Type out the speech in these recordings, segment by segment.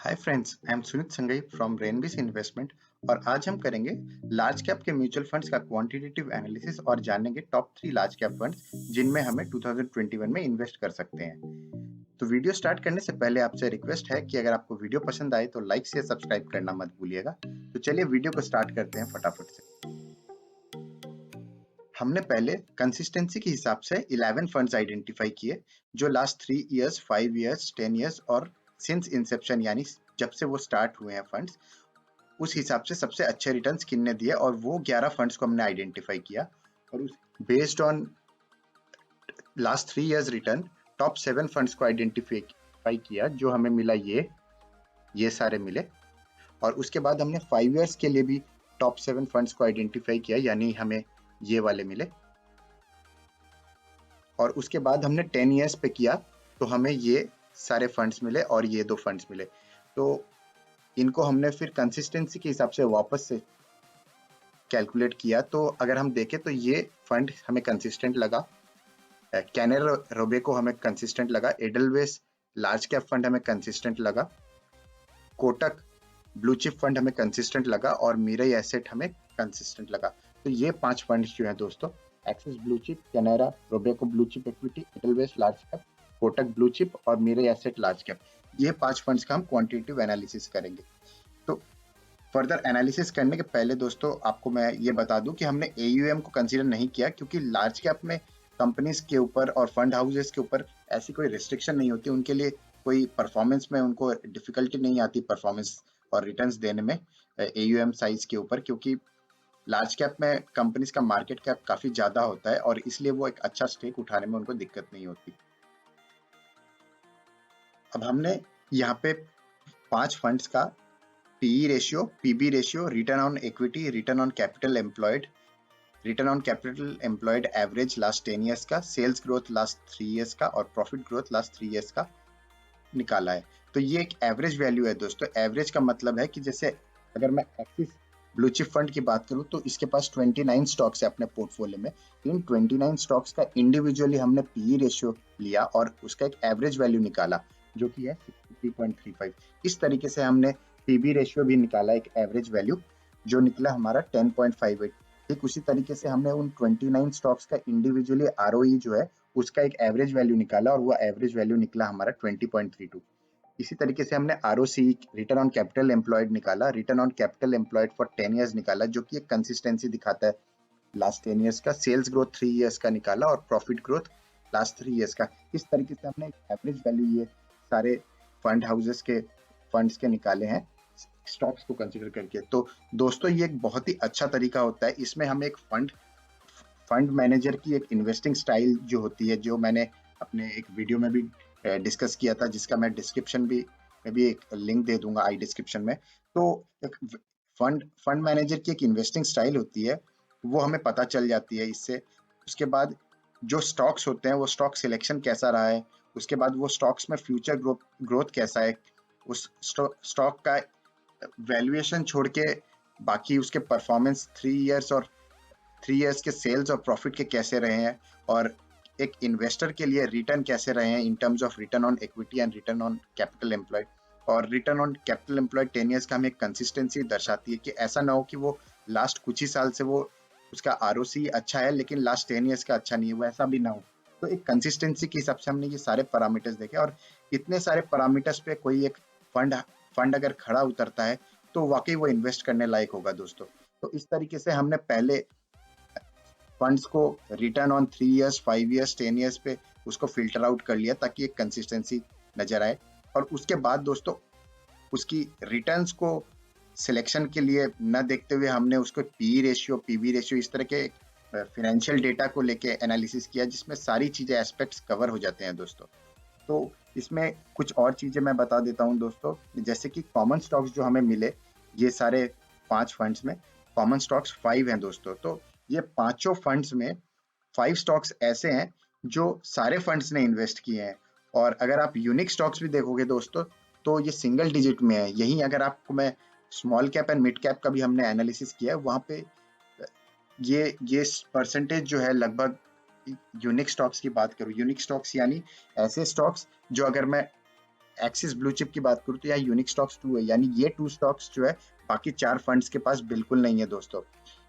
Hi friends, I am Sunit Sangai from Rainbis investment और आज हम करेंगे लार्ज कैप के म्यूचुअल फंड्स का क्वांटिटेटिव एनालिसिस और जानेंगे टॉप 3 लार्ज कैप फंड्स जिनमें हमें 2021 में इन्वेस्ट कर सकते हैं। तो वीडियो स्टार्ट करने से पहले आपसे रिक्वेस्ट है कि अगर आपको वीडियो पसंद आए तो लाइक से सब्सक्राइब करना मत भूलिएगा। तो चलिए वीडियो को स्टार्ट करते हैं फटाफट से। हमने पहले कंसिस्टेंसी के हिसाब से 11 फंड्स आइडेंटिफाई किए जो लास्ट 3 इयर्स, 5 इयर्स, 10 इयर्स और सिंस इंसेप्शन यानी जब से वो स्टार्ट हुए हैं फंड्स, उस हिसाब से सबसे अच्छे रिटर्न्स किनने दिए और वो 11 फंड्स को हमने आइडेंटिफाई किया और उस based on last 3 years return top 7 funds को आइडेंटिफाई किया जो हमें मिला ये सारे मिले। और उसके बाद हमने 5 इयर्स के लिए भी टॉप 7 फंड्स को आइडेंटिफाई किया यानी हमें ये वाले मिले। और उसके बाद हमने 10 इयर्स पे किया तो हमें ये सारे फंड्स मिले और ये 2 फंड्स मिले। तो इनको हमने फिर कंसिस्टेंसी के हिसाब से वापस से कैलकुलेट किया। तो अगर हम देखें तो ये फंड हमें कंसिस्टेंट लगा, कैनर रोबेको हमें कंसिस्टेंट लगा, एडलवेस लार्ज कैप फंड हमें कंसिस्टेंट लगा, कोटक ब्लू चिप फंड हमें कंसिस्टेंट लगा और मीरई एसेट हमें कंसिस्टेंट लगा। तो ये 5 फंड्स जो हैं दोस्तों, axis blue chip, Canara Robeco blue chip equity, edelweiss large cap, Kotak blue chip और मीरई एसेट लार्ज कैप, ये 5 फंड्स का हम क्वांटिटेटिव एनालिसिस करेंगे। तो फर्दर एनालिसिस करने के पहले दोस्तों आपको मैं ये बता दूं कि हमने एयूएम को कंसीडर नहीं किया क्योंकि लार्ज कैप में कंपनीज के ऊपर और फंड हाउसेस के ऊपर ऐसी कोई रिस्ट्रिक्शन नहीं होती, उनके लिए कोई परफॉर्मेंस में उनको डिफिकल्टी नहीं आती परफॉर्मेंस और रिटर्न्स देने में एयूएम साइज के ऊपर, क्योंकि लार्ज कैप में कंपनीज का मार्केट कैप काफी ज्यादा होता है और इसलिए वो एक अच्छा स्टेक उठाने में उनको दिक्कत नहीं होती। अब हमने यहाँ पे 5 फंड्स का PE ratio, PB ratio, return on equity, return on capital employed, return on capital employed average last 10 years का, सेल्स ग्रोथ लास्ट 3 इयर्स का और प्रॉफिट ग्रोथ लास्ट 3 इयर्स का निकाला है। तो ये एक एवरेज वैल्यू है दोस्तों। एवरेज का मतलब है कि जैसे अगर मैं एक्सिस ब्लू चिप फंड की बात करूं तो इसके पास 29 स्टॉक्स है अपने पोर्टफोलियो में। इन 29 स्टॉक्स का इंडिविजुअली हमने पीई रेशियो लिया और उसका एक एवरेज वैल्यू निकाला जो कि है 63.35। इस तरीके से हमने पीबी रेशियो भी निकाला, एक एवरेज वैल्यू जो निकला हमारा 10.58। ठीक उसी तरीके से हमने उन 29 स्टॉक्स का इंडिविजुअली आरओई जो है उसका एक एवरेज वैल्यू निकाला और वो एवरेज वैल्यू निकला हमारा 20.32। इसी तरीके से हमने ROC, return on capital employed निकाला, return on capital employed for 10 years निकाला जो कि एक कंसिस्टेंसी दिखाता है लास्ट 10 इयर्स का, सेल्स ग्रोथ 3 इयर्स का निकाला और प्रॉफिट ग्रोथ लास्ट 3 इयर्स का। इस तरीके से हमने एक एवरेज वैल्यू ये सारे फंड हाउसेस के फंड्स के निकाले हैं स्टॉक्स को कंसीडर करके। तो दोस्तों ये एक बहुत ही अच्छा तरीका होता है। इसमें हम एक फंड मैनेजर की एक इन्वेस्टिंग स्टाइल जो होती है, जो मैंने अपने एक वीडियो में भी डिस्कस किया था जिसका मैं डिस्क्रिप्शन भी में भी एक लिंक दे दूंगा आई डिस्क्रिप्शन में। तो एक फंड मैनेजर की एक इन्वेस्टिंग स्टाइल होती है, वो हमें पता चल जाती है इससे। उसके बाद जो स्टॉक्स होते हैं वो स्टॉक सिलेक्शन कैसा रहा है, उसके बाद वो स्टॉक्स में फ्यूचर ग्रोथ कैसा है, उस स्टॉक का वैल्यूएशन छोड़ के बाकी उसके परफॉर्मेंस 3 इयर्स के सेल्स और प्रॉफिट के कैसे रहे हैं, और एक इन्वेस्टर के लिए रिटर्न कैसे रहे हैं in terms of return on equity and return on capital employed. और return on capital employed 10 years का हमें कंसिस्टेंसी दर्शाती है कि ऐसा ना हो कि वो लास्ट कुछ ही साल से वो उसका आरओसी अच्छा है लेकिन लास्ट 10 इयर्स का अच्छा नहीं है, वो ऐसा भी ना हो। तो एक कंसिस्टेंसी के हिसाब से हमने ये सारे पैरामीटर्स देखे और इतने सारे पैरामीटर्स पे कोई एक फंड फंड अगर खड़ा उतरता है तो वाकई वो इन्वेस्ट करने लायक होगा दोस्तों। तो इस तरीके से हमने पहले फंड्स को return on 3 years, 5 years, 10 years पे उसको फिल्टर आउट कर लिया ताकि एक कंसिस्टेंसी नजर आए। और उसके बाद दोस्तों उसकी रिटर्न्स को सिलेक्शन के लिए न देखते हुए हमने उसको पी रेशियो, पीबी रेशियो, इस तरह के फाइनेंशियल डेटा को लेके एनालिसिस किया जिसमें सारी चीजें एस्पेक्ट्स कवर हो जाते हैं दोस्तों। तो इसमें कुछ और चीजें मैं बता देता हूं दोस्तों, जैसे कि कॉमन स्टॉक्स जो हमें मिले ये सारे 5 फंड्स में, कॉमन स्टॉक्स 5 हैं दोस्तों। तो ये पांचों फंड्स में 5 स्टॉक्स ऐसे हैं जो सारे फंड्स ने इन्वेस्ट किए हैं। और अगर आप यूनिक स्टॉक्स भी देखोगे दोस्तों तो ये सिंगल डिजिट में है। यही अगर आपको मैं small cap and mid cap का भी हमने एनालिसिस किया है, वहां पे ये परसेंटेज जो है लगभग, यूनिक स्टॉक्स की बात करूं, यूनिक स्टॉक्स यानी ऐसे स्टॉक्स जो अगर मैं एक्सिस ब्लू चिप की बात करूँ तो यहाँ यूनिक स्टॉक्स 2 है, यानी ये 2 स्टॉक्स जो है बाकी 4 फंड्स के पास बिल्कुल नहीं है दोस्तों।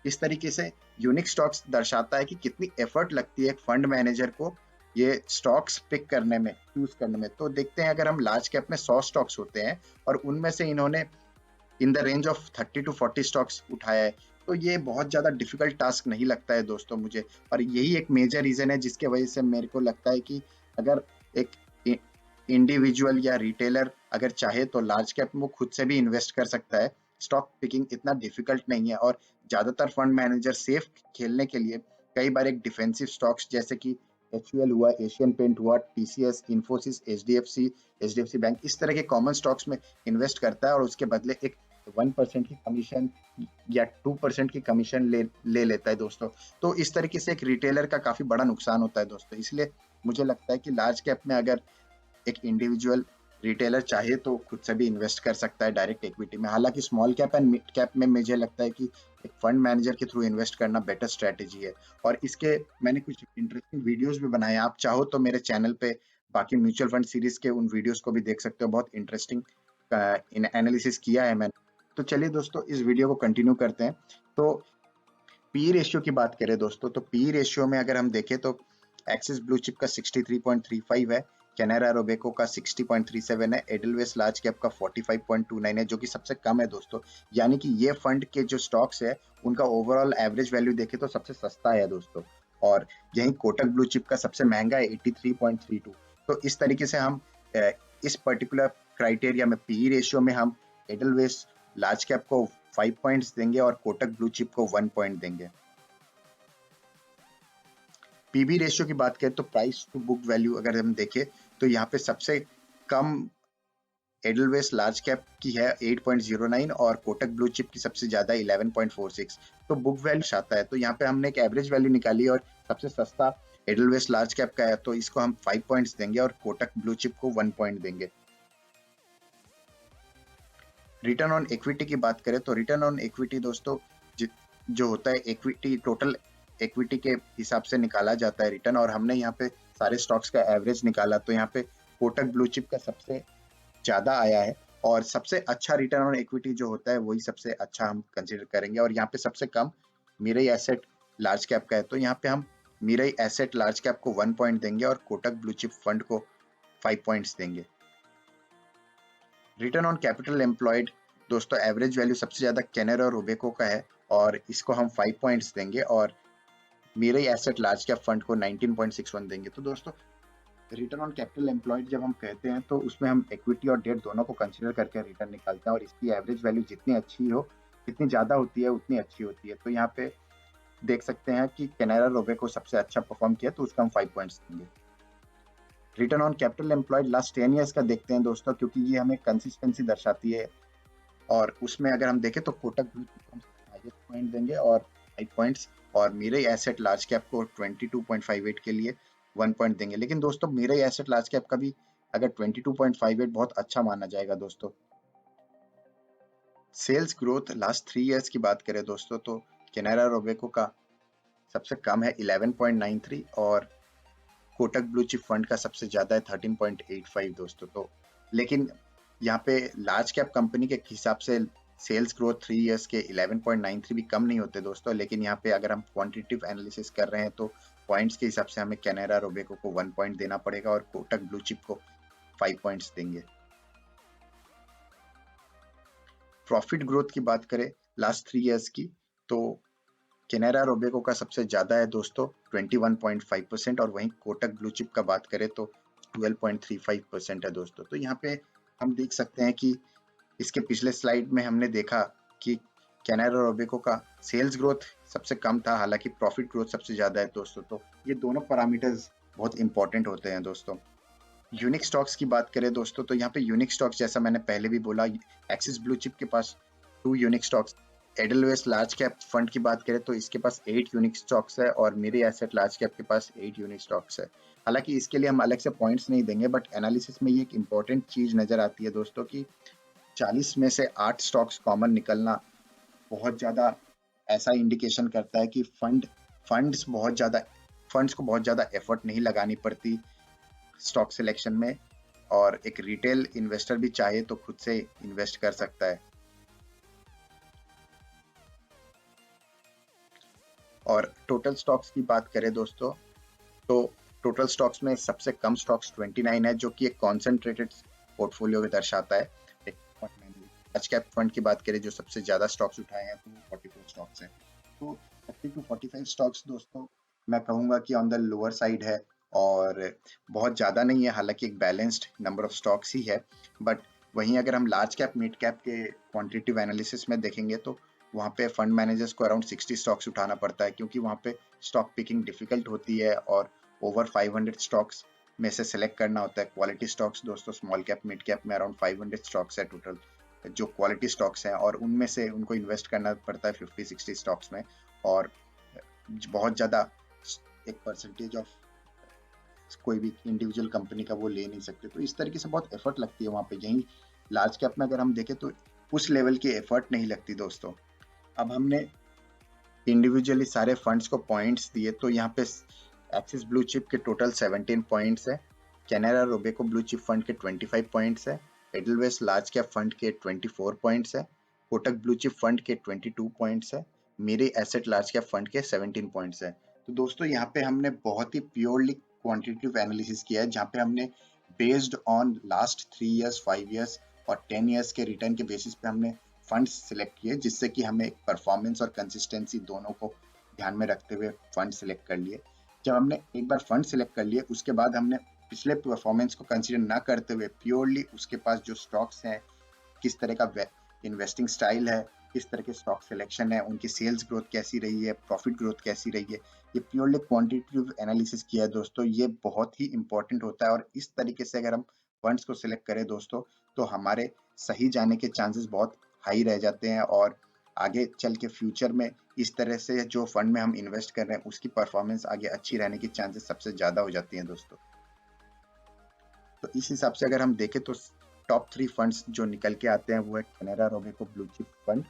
इस तरीके से यूनिक स्टॉक्स दर्शाता है कि कितनी एफर्ट लगती है एक फंड मैनेजर को ये स्टॉक्स पिक करने में, चूज करने में। तो देखते हैं, अगर हम लार्ज कैप में 100 स्टॉक्स होते हैं और उनमें से इन्होंने in the range of 30 to 40 stocks उठाया है, तो ये बहुत ज्यादा डिफिकल्ट टास्क नहीं लगता है दोस्तों मुझे। और यही एक मेजर रीजन है जिसके वजह से मेरे को लगता है कि अगर एक इंडिविजुअल या रिटेलर अगर चाहे तो लार्ज कैप में वो खुद से भी इन्वेस्ट कर सकता है। स्टॉक पिकिंग इतना डिफिकल्ट नहीं है, और ज्यादातर फंड मैनेजर सेफ खेलने के लिए कई बार एक डिफेंसिव स्टॉक्स जैसे कि HUL हुआ, एशियन पेंट हुआ, TCS, इन्फोसिस, HDFC बैंक, इस तरह के कॉमन स्टॉक्स में इन्वेस्ट करता है और उसके बदले एक 1% की कमीशन या 2% की कमीशन ले लेता है दोस्तों। तो इस तरीके से एक रिटेलर का काफी बड़ा नुकसान होता है दोस्तों। इसलिए मुझे लगता है कि लार्ज कैप में अगर एक इंडिविजुअल रिटेलर चाहे तो खुद से भी इन्वेस्ट कर सकता है डायरेक्ट इक्विटी में। हालांकि small cap and mid cap में मुझे लगता है कि एक फंड मैनेजर के थ्रू इन्वेस्ट करना बेटर स्ट्रेटेजी है। और इसके मैंने कुछ इंटरेस्टिंग वीडियोस भी बनाए हैं, आप चाहो तो मेरे चैनल पे बाकी म्यूचुअल फंड सीरीज के उन वीडियोस को भी देख सकते हो, बहुत इंटरेस्टिंग एनालिसिस किया है मैंने। तो चलिए दोस्तों, इस वीडियो को कंटिन्यू करते हैं। तो पी रेशियो की बात करें दोस्तों, तो पी रेशियो में अगर हम देखें तो एक्सिस ब्लू चिप का 63.35 है, कैनरा रोबेको का 60.37 है, एडलवेस लार्ज कैप का 45.29 है, जो कि सबसे कम है दोस्तों। यानी कि ये फंड के जो स्टॉक्स है उनका ओवरऑल एवरेज वैल्यू देखें तो सबसे सस्ता है दोस्तों। और यही कोटक ब्लू चिप का सबसे महंगा है 83.32। तो इस तरीके से हम इस पर्टिकुलर क्राइटेरिया में पी रेशियो में हम एडलवेस लार्ज कैप को 5 पॉइंट्स देंगे और कोटक ब्लू चिप को 1 पॉइंट देंगे। पीबी रेशियो की बात करें तो प्राइस टू बुक वैल्यू अगर हम देखें तो यहाँ पे सबसे कम एडलवेस लार्ज कैप की है 8.09 और कोटक ब्लू चिप की सबसे ज्यादा 11.46। तो बुक वैल्यू आता है, तो यहाँ पे हमने एक एवरेज वैल्यू निकाली और सबसे सस्ता एडलवेस लार्ज कैप का है, तो इसको हम 5 पॉइंट्स देंगे और कोटक ब्लू चिप को 1 पॉइंट देंगे। रिटर्न ऑन इक्विटी की बात करें तो रिटर्न ऑन इक्विटी दोस्तों जो होता है इक्विटी, टोटल इक्विटी के हिसाब से निकाला जाता है रिटर्न, और हमने यहाँ पे सारे स्टॉक्स का एवरेज निकाला, तो यहाँ पे कोटक ब्लू चिप का सबसे ज्यादा आया है। और सबसे अच्छा रिटर्न ऑन इक्विटी जो होता है वही सबसे अच्छा हम कंसिडर करेंगे। और यहाँ पे सबसे कम मिरई एसेट लार्ज कैप का है, तो यहाँ पे हम मिरई एसेट लार्ज कैप को 1 पॉइंट देंगे और कोटक ब्लू चिप फंड को 5 पॉइंट्स देंगे। रिटर्न ऑन कैपिटल एम्प्लॉयड दोस्तों, एवरेज वैल्यू सबसे ज्यादा कैनरा और रोबेको का है और इसको हम 5 पॉइंट्स देंगे, और Mirae asset large cap fund को 19.61 देंगे। तो दोस्तों, रिटर्न ऑन कैपिटल एम्प्लॉयड जब हम कहते हैं तो उसमें हम इक्विटी और डेट दोनों को कंसीडर करके रिटर्न निकालते हैं, और इसकी एवरेज वैल्यू जितनी अच्छी हो, जितनी ज्यादा होती है उतनी अच्छी होती है। तो यहाँ पे देख सकते हैं कि कैनरा रोबेको सबसे अच्छा परफॉर्म किया, तो उसका हम 5 पॉइंट्स देंगे। Return on capital employed last 10 years का देखते हैं दोस्तों, क्योंकि ये हमें कंसिस्टेंसी दर्शाती है। और उसमें अगर हम देखें तो कोटक ब्लू चिप को हाईएस्ट पॉइंट देंगे और 5 पॉइंट्स, और मिरई एसेट लार्ज कैप को 22.58 के लिए 1 पॉइंट देंगे। लेकिन दोस्तों, मिरई एसेट लार्ज कैप का भी अगर 22.58 बहुत अच्छा माना जाएगा दोस्तों। सेल्स ग्रोथ लास्ट 3 ईयर्स की बात करें दोस्तों, तो कैनरा रोबेको का सबसे कम है 11.93 और कोटक ब्लू चिप फंड का सबसे ज्यादा है 13.85 दोस्तों। तो लेकिन यहाँ पे लार्ज कैप कंपनी के हिसाब से सेल्स ग्रोथ 3 इयर्स के 11.93 भी कम नहीं होते दोस्तों। लेकिन यहाँ पे अगर हम क्वांटिटेटिव एनालिसिस कर रहे हैं तो पॉइंट्स के हिसाब से हमें कैनरा रोबेको को 1 पॉइंट देना पड़ेगा और कोटक ब्लू चिप को 5 पॉइंट्स देंगे। प्रॉफिट ग्रोथ की बात करें लास्ट 3 इयर्स की, तो कैनरा रोबेको का सबसे ज्यादा है दोस्तों 21.5%, और वहीं कोटक ब्लू चिप का बात करें तो 12.35% है दोस्तों। तो यहाँ पे हम देख सकते हैं कि इसके पिछले स्लाइड में हमने देखा कि कैनरा रोबेको का सेल्स ग्रोथ सबसे कम था, हालांकि प्रॉफिट ग्रोथ सबसे ज्यादा है दोस्तों। तो ये दोनों पैरामीटर्स बहुत इंपॉर्टेंट होते हैं दोस्तों। यूनिक स्टॉक्स की बात करें दोस्तों, तो यहाँ पे यूनिक स्टॉक्स जैसा मैंने पहले भी बोला, एक्सिस ब्लू चिप के पास 2 unique stocks, edelweiss large cap fund की बात करें तो इसके पास 8 यूनिक स्टॉक्स है, और मिरई एसेट लार्ज कैप के पास 8 यूनिक स्टॉक्स है। हालांकि इसके लिए हम अलग से पॉइंट्स नहीं देंगे, बट एनालिसिस में ये एक इंपॉर्टेंट चीज नजर आती है दोस्तों कि 40 में से 8 स्टॉक्स कॉमन निकलना बहुत ज्यादा ऐसा इंडिकेशन करता है कि फंड्स को बहुत ज्यादा एफर्ट नहीं लगानी पड़ती स्टॉक सिलेक्शन में, और एक रिटेल इन्वेस्टर भी चाहे तो खुद से इन्वेस्ट कर सकता है। और टोटल स्टॉक्स की बात करें दोस्तों, तो टोटल स्टॉक्स में सबसे कम स्टॉक्स 29 है, जो कि एक कॉन्सेंट्रेटेड पोर्टफोलियो को दर्शाता है। एक लार्ज कैप फंड की बात करें जो सबसे ज्यादा स्टॉक्स उठाए हैं तो 44 स्टॉक्स हैं। तो 30 to 45 स्टॉक्स दोस्तों मैं कहूंगा कि ऑन द लोअर साइड है और बहुत ज्यादा नहीं है, हालांकि एक बैलेंस्ड नंबर ऑफ स्टॉक्स ही है। बट वहीं अगर हम लार्ज कैप मिड कैप के क्वांटिटेटिव एनालिसिस में देखेंगे तो वहाँ पे फंड मैनेजर्स को अराउंड 60 स्टॉक्स उठाना पड़ता है, क्योंकि वहाँ पे स्टॉक पिकिंग डिफिकल्ट होती है और ओवर 500 स्टॉक्स में से सिलेक्ट करना होता है। क्वालिटी स्टॉक्स दोस्तों स्मॉल कैप मिड कैप में अराउंड 500 स्टॉक्स है टोटल जो क्वालिटी स्टॉक्स हैं, और उनमें से उनको इन्वेस्ट करना पड़ता है 50-60 स्टॉक्स में, और बहुत ज़्यादा एक परसेंटेज ऑफ कोई भी इंडिविजुअल कंपनी का वो ले नहीं सकते। तो इस तरीके से बहुत एफर्ट लगती है वहाँ पे। यहीं लार्ज कैप में अगर हम देखें तो उस लेवल की एफर्ट नहीं लगती दोस्तों। अब हमने इंडिविजुअली सारे फंड्स को पॉइंट्स दिए, तो यहाँ पे एक्सिस ब्लू चिप के टोटल 17 पॉइंट्स है, Canara Robeco blue chip fund के 25 पॉइंट्स है, एडलवेस लार्ज कैप फंड के 24 पॉइंट्स है, कोटक ब्लू चिप फंड के 22 पॉइंट्स है, मेरे एसेट लार्ज कैप फंड के 17 पॉइंट्स है। तो दोस्तों यहाँ पे हमने बहुत ही प्योरली क्वांटिटेटिव एनालिसिस किया है, जहाँ पे हमने based on last 3 years 5 years और 10 इयर्स के रिटर्न के बेसिस पे हमने फंड्स सिलेक्ट किए, जिससे कि हमें परफॉर्मेंस और कंसिस्टेंसी दोनों को ध्यान में रखते हुए फंड सिलेक्ट कर लिए। जब हमने एक बार फंड सिलेक्ट कर लिए उसके बाद हमने पिछले परफॉर्मेंस को कंसीडर ना करते हुए प्योरली उसके पास जो स्टॉक्स हैं, किस तरह का इन्वेस्टिंग स्टाइल है, किस तरह के स्टॉक सिलेक्शन है, उनकी सेल्स ग्रोथ कैसी रही है, प्रॉफिट ग्रोथ कैसी रही है, ये प्योरली क्वांटिटेटिव एनालिसिस किया है दोस्तों। ये बहुत ही इंपॉर्टेंट होता है और इस तरीके से अगर हम फंड्स को सिलेक्ट करें दोस्तों तो हमारे सही जाने के चांसेस बहुत हाई रह जाते हैं, और आगे चल के फ्यूचर में इस तरह से जो फंड में हम इन्वेस्ट कर रहे हैं उसकी परफॉर्मेंस आगे अच्छी रहने की चांसेस सबसे ज्यादा हो जाती हैं दोस्तों। तो इस हिसाब से अगर हम देखें तो टॉप 3 फंड्स जो निकल के आते हैं वो है Canara Robeco blue chip fund,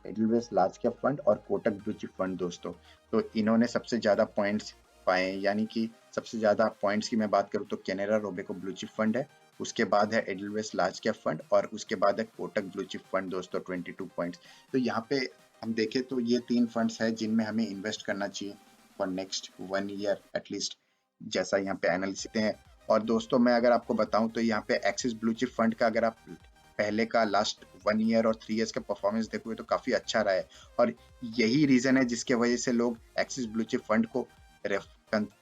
edelweiss large cap fund और कोटक ब्लू चिप फंड दोस्तों। तो इन्होंने सबसे ज्यादा पॉइंट्स पाए हैं, यानी कि सबसे ज्यादा पॉइंट्स की मैं बात करूँ तो Canara Robeco blue chip fund है, उसके बाद है एडलवेस लार्ज कैप फंड और उसके बाद है कोटक ब्लू चिप फंड दोस्तों 22 पॉइंट्स। तो यहाँ पे हम देखें तो ये 3 फंड्स है जिनमें हमें इन्वेस्ट करना चाहिए फॉर नेक्स्ट 1 ईयर एटलीस्ट, जैसा यहाँ पे एनालिसिस हैं। और दोस्तों मैं अगर आपको बताऊं तो यहाँ पे एक्सिस ब्लू चिप फंड का अगर आप पहले का लास्ट 1 ईयर और 3 इयर्स का परफॉर्मेंस देखोगे तो काफी अच्छा रहा है, और यही रीजन है जिसके वजह से लोग एक्सिस ब्लू चिप फंड को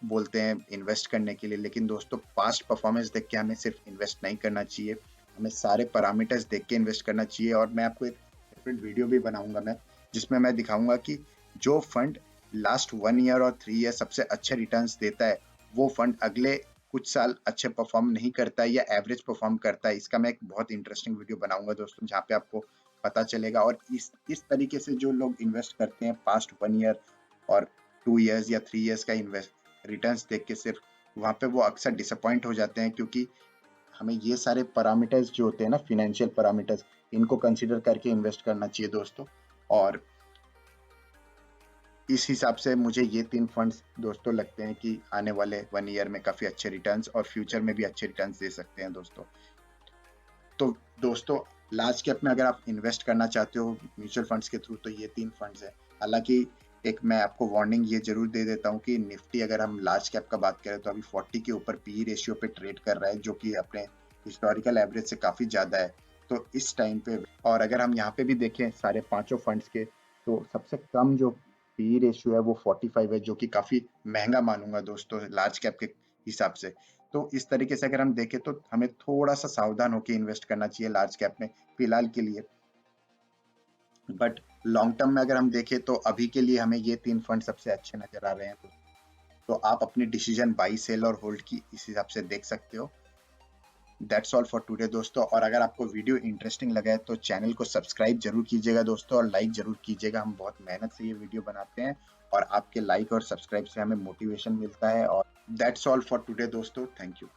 बोलते हैं इन्वेस्ट करने के लिए। लेकिन दोस्तों पास्ट परफॉर्मेंस देख के हमें सिर्फ इन्वेस्ट नहीं करना चाहिए, हमें सारे पैरामीटर्स देख के इन्वेस्ट करना चाहिए। और मैं आपको एक सेपरेट वीडियो भी बनाऊंगा मैं, जिसमें मैं दिखाऊंगा कि जो फंड लास्ट 1 ईयर और 3 ईयर सबसे अच्छे रिटर्न्स देता है वो फंड अगले कुछ साल अच्छे परफॉर्म नहीं करता है या एवरेज परफॉर्म करता है। इसका मैं एक बहुत इंटरेस्टिंग वीडियो बनाऊंगा दोस्तों, जहाँ पे आपको पता चलेगा। और इस तरीके से जो लोग इन्वेस्ट करते हैं पास्ट 1 ईयर और 2 इयर्स या 3 इयर्स का इन्वेस्ट रिटर्न्स देख के सिर्फ, वहाँ पे वो अक्सर डिसअपॉइंट हो जाते हैं, क्योंकि हमें ये सारे पैरामीटर्स जो होते हैं ना फिनेंशियल पैरामीटर्स, इनको कंसिडर करके इन्वेस्ट करना चाहिए दोस्तों। और इस हिसाब से मुझे ये 3 फंड्स दोस्तों लगते हैं कि आने वाले 1 ईयर में काफी अच्छे रिटर्न्स और फ्यूचर में भी अच्छे रिटर्न्स दे सकते हैं दोस्तों। तो दोस्तों लार्ज कैप में अगर आप इन्वेस्ट करना चाहते हो म्यूचुअल फंड्स के थ्रू तो ये 3 फंड्स है। हालांकि एक मैं आपको वार्निंग ये जरूर दे देता हूँ कि निफ्टी अगर हम लार्ज कैप का बात करें तो अभी 40 के ऊपर पी रेशियो पे ट्रेड कर रहा है, जो कि अपने हिस्टोरिकल एवरेज से काफी ज्यादा है। तो इस टाइम पे, और अगर हम यहाँ पे भी देखें सारे पांचों फंड्स के, तो सबसे कम जो पी रेशियो है वो 45 है, जो कि काफी महंगा मानूंगा दोस्तों लार्ज कैप के हिसाब से। तो इस तरीके से अगर हम देखें तो हमें थोड़ा सा सावधान होकर इन्वेस्ट करना चाहिए लार्ज कैप में फिलहाल के लिए। बट लॉन्ग टर्म में अगर हम देखें तो अभी के लिए हमें ये 3 फंड सबसे अच्छे नजर आ रहे हैं। तो आप अपनी डिसीजन बाई सेल और होल्ड की इस हिसाब से देख सकते हो। दैट्स ऑल फॉर टुडे दोस्तों। और अगर आपको वीडियो इंटरेस्टिंग लगा है तो चैनल को सब्सक्राइब जरूर कीजिएगा दोस्तों, और लाइक जरूर कीजिएगा। हम बहुत मेहनत से ये वीडियो बनाते हैं और आपके लाइक और सब्सक्राइब से हमें मोटिवेशन मिलता है। और दैट्स ऑल फॉर टुडे दोस्तों, थैंक यू।